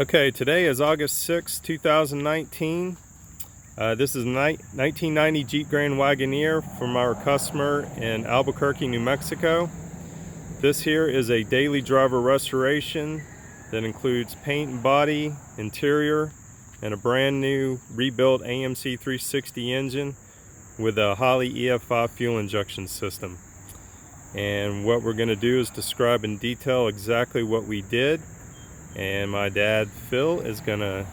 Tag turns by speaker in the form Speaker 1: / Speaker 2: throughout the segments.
Speaker 1: Okay, today is August 6, 2019. This is 1990 Jeep Grand Wagoneer from our customer in Albuquerque, New Mexico. This here is a daily driver restoration that includes paint and body, interior, and a brand new rebuilt AMC 360 engine with a Holley EFI Fuel Injection system. And what we're going to do is describe in detail exactly what we did. And my dad, Phil, is gonna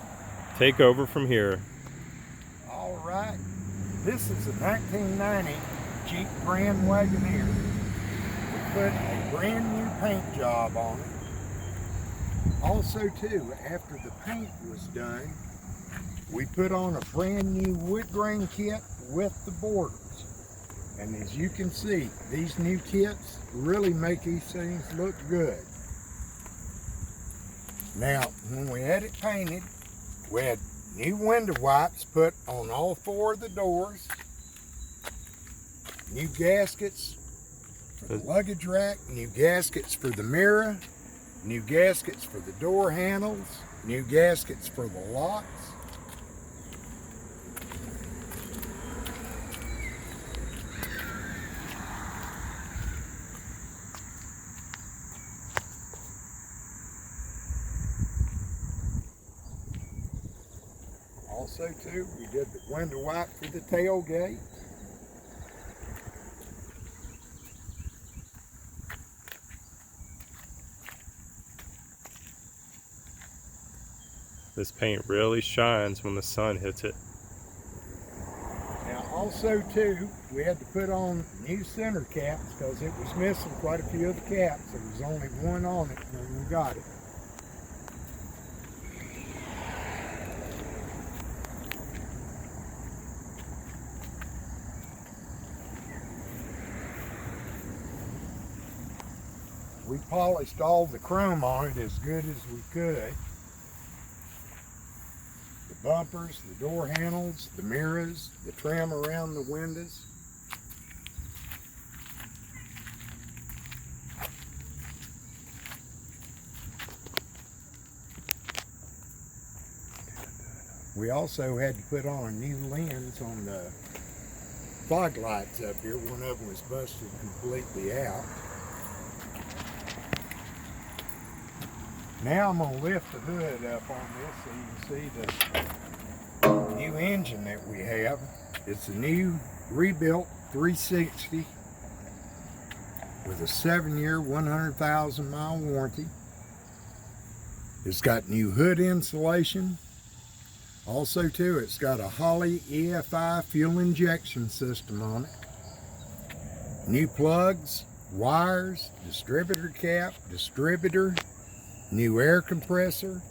Speaker 1: take over from here.
Speaker 2: All right, this is a 1990 Jeep Grand Wagoneer. We put a brand new paint job on it. Also too, after the paint was done, we put on a brand new wood grain kit with the borders. And as you can see, these new kits really make these things look good. Now, when we had it painted, we had new window wipes put on all four of the doors, new gaskets for the luggage rack, new gaskets for the mirror, new gaskets for the door handles, new gaskets for the locks. Also too, we did the window wipe for the tailgate.
Speaker 1: This paint really shines when the sun hits it.
Speaker 2: Now also too, we had to put on new center caps because it was missing quite a few of the caps. There was only one on it when we got it. We polished all the chrome on it as good as we could. The bumpers, the door handles, the mirrors, the trim around the windows. We also had to put on a new lens on the fog lights up here. One of them was busted completely out. Now I'm going to lift the hood up on this so you can see the new engine that we have. It's a new rebuilt 360 with a 7-year, 100,000 mile warranty. It's got new hood insulation. Also too, it's got a Holley EFI Fuel Injection system on it. New plugs, wires, distributor cap, distributor, new air compressor,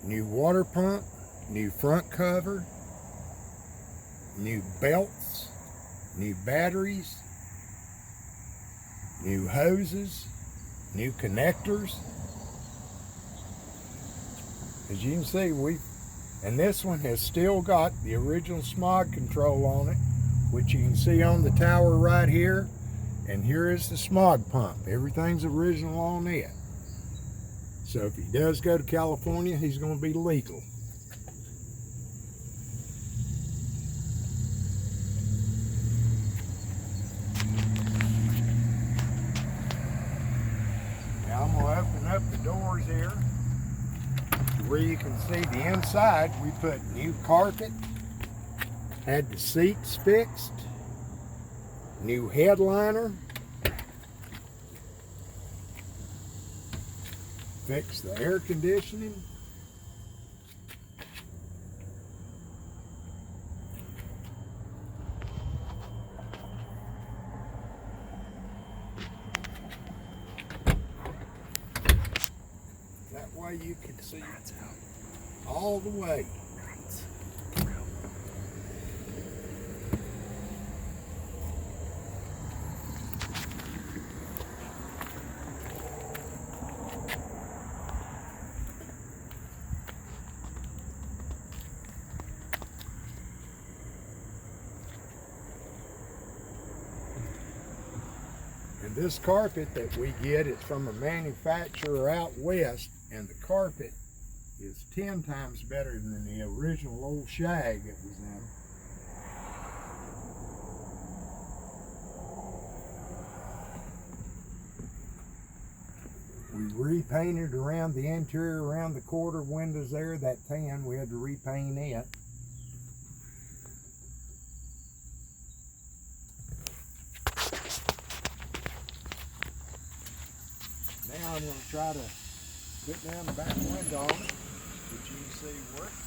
Speaker 2: new water pump, new front cover, new belts, new batteries, new hoses, new connectors. As you can see, and this one has still got the original smog control on it, which you can see on the tower right here. And here is the smog pump. Everything's original on it. So if he does go to California, he's going to be legal. Now I'm going to open up the doors here to where you can see the inside. We put new carpet, had the seats fixed, new headliner, fix the air conditioning. That way you can see all the way. And this carpet that we get is from a manufacturer out west, and the carpet is 10 times better than the original old shag that was in. We repainted around the interior, around the quarter windows there, that tan, we had to repaint it. Now I'm going to try to put down the back window on it, which you can see works.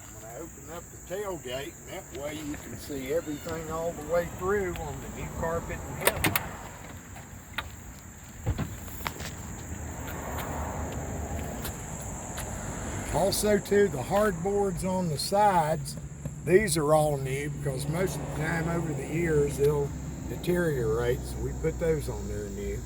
Speaker 2: I'm going to open up the tailgate, and that way you can see everything all the way through on the new carpet and headlight. Also too, the hardboards on the sides, these are all new because most of the time over the years they'll deteriorate, so we put those on there new.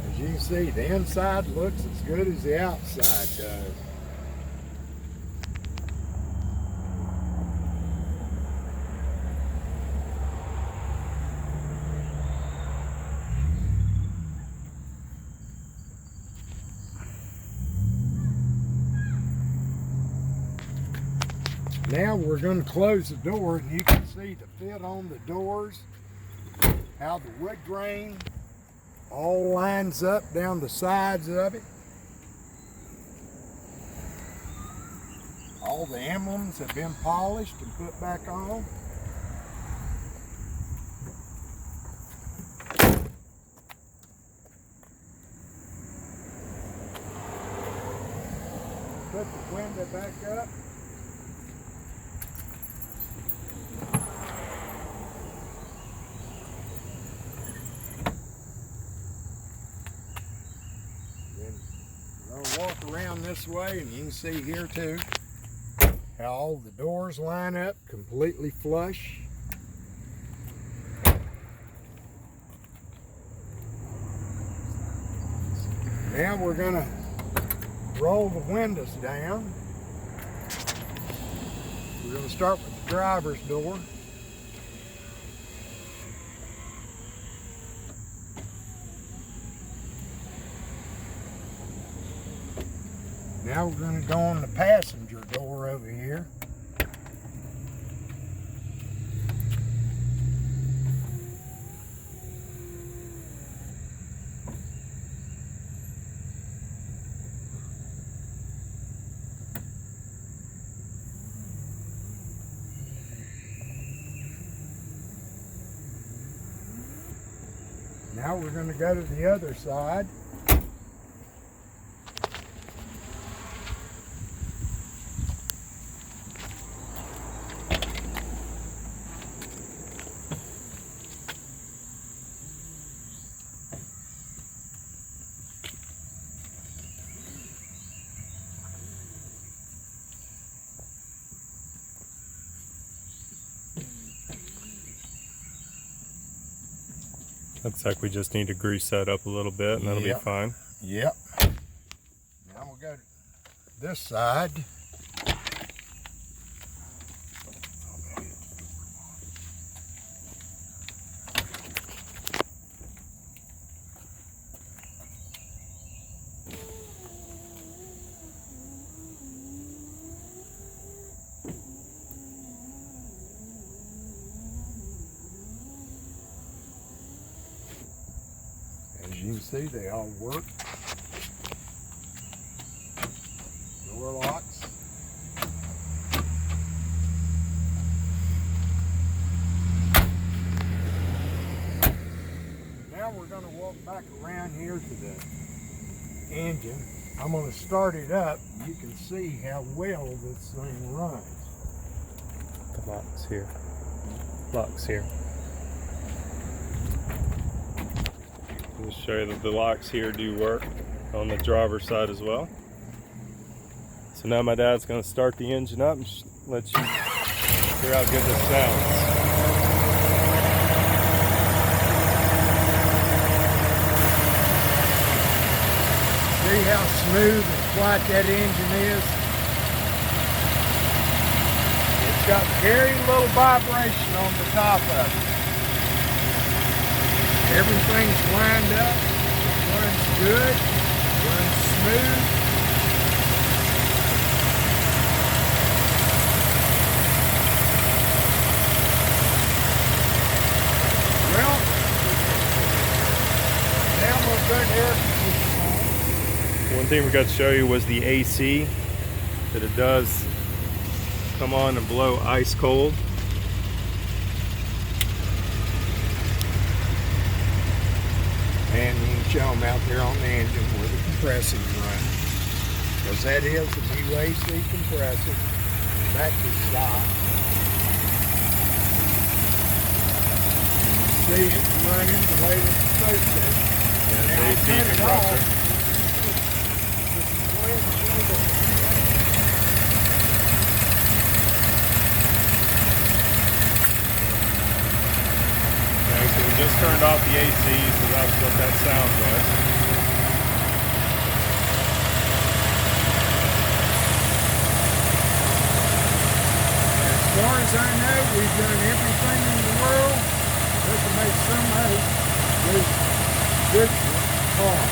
Speaker 2: As you can see, the inside looks as good as the outside does. Now we're going to close the door, and you can see the fit on the doors, how the wood grain all lines up down the sides of it. All the emblems have been polished and put back on. Put the window back up. Walk around this way, and you can see here too how all the doors line up completely flush. Now we're going to roll the windows down. We're going to start with the driver's door. Now we're going to go on the passenger door over here. Now we're going to go to the other side.
Speaker 1: Looks like we just need to grease that up a little bit, and that'll be fine.
Speaker 2: Yep. Now we'll go to this side. As you can see, they all work. Door locks. Now we're going to walk back around here to the engine. I'm going to start it up. You can see how well this thing runs.
Speaker 1: The lock's here. Lock's here. I'll show you that the locks here do work on the driver's side as well. So now my dad's going to start the engine up and let you Hear how good this sounds.
Speaker 2: See how smooth and quiet that engine is? It's got very little vibration on the top of it. Everything's lined up, it runs good, it runs smooth. Well, now we're going to air conditioning on.
Speaker 1: One thing we got to show you was the AC, that it does come on and blow ice cold.
Speaker 2: And you can show them out there on the engine where the compressors run. Because that is the new AC compressor. Factory style. See it running the way it's supposed to.
Speaker 1: Yeah,
Speaker 2: Now,
Speaker 1: it's AC
Speaker 2: turn it
Speaker 1: compressor.
Speaker 2: off. Go ahead and show them.
Speaker 1: Okay, so we just turned off the AC, so that's what that sound was.
Speaker 2: As far as I know, we've done everything in the world to make somebody do good car.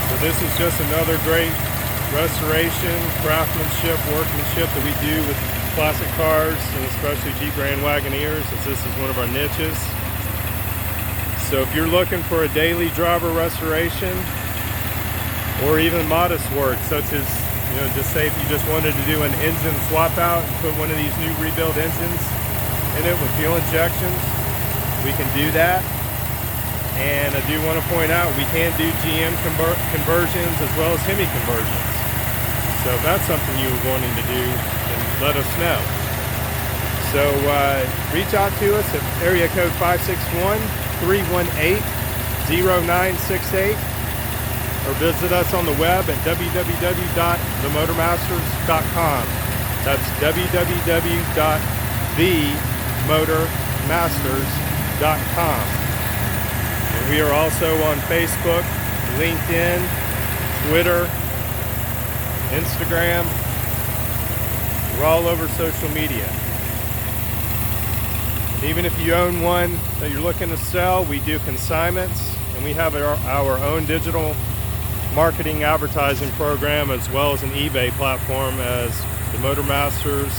Speaker 1: So this is just another great restoration, craftsmanship, workmanship that we do with classic cars, and especially Jeep Grand Wagoneers, as this is one of our niches. So if you're looking for a daily driver restoration, or even modest work, such as, just say if you just wanted to do an engine swap out and put one of these new rebuild engines in it with fuel injections, we can do that. And I do want to point out, we can do GM conversions as well as Hemi conversions. So if that's something you were wanting to do, then let us know. So reach out to us at area code 561-318-0968, or visit us on the web at www.themotormasters.com. That's www.themotormasters.com. And we are also on Facebook, LinkedIn, Twitter, Instagram. We're all over social media. And even if you own one that you're looking to sell, we do consignments, and we have our own digital marketing advertising program, as well as an eBay platform, as the Motor Masters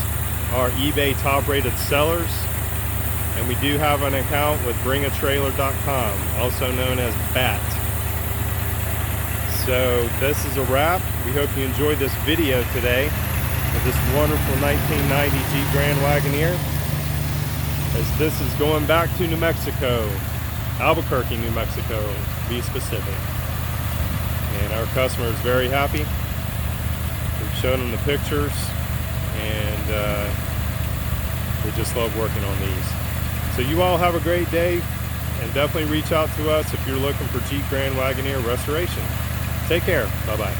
Speaker 1: are eBay top rated sellers. And we do have an account with bringatrailer.com, also known as BAT. So this is a wrap. We hope you enjoyed this video today of this wonderful 1990 Jeep Grand Wagoneer, as this is going back to New Mexico, Albuquerque, New Mexico, to be specific. And our customer is very happy. We've shown them the pictures, and they just love working on these. So you all have a great day, and definitely reach out to us if you're looking for Jeep Grand Wagoneer restoration. Take care. Bye-bye.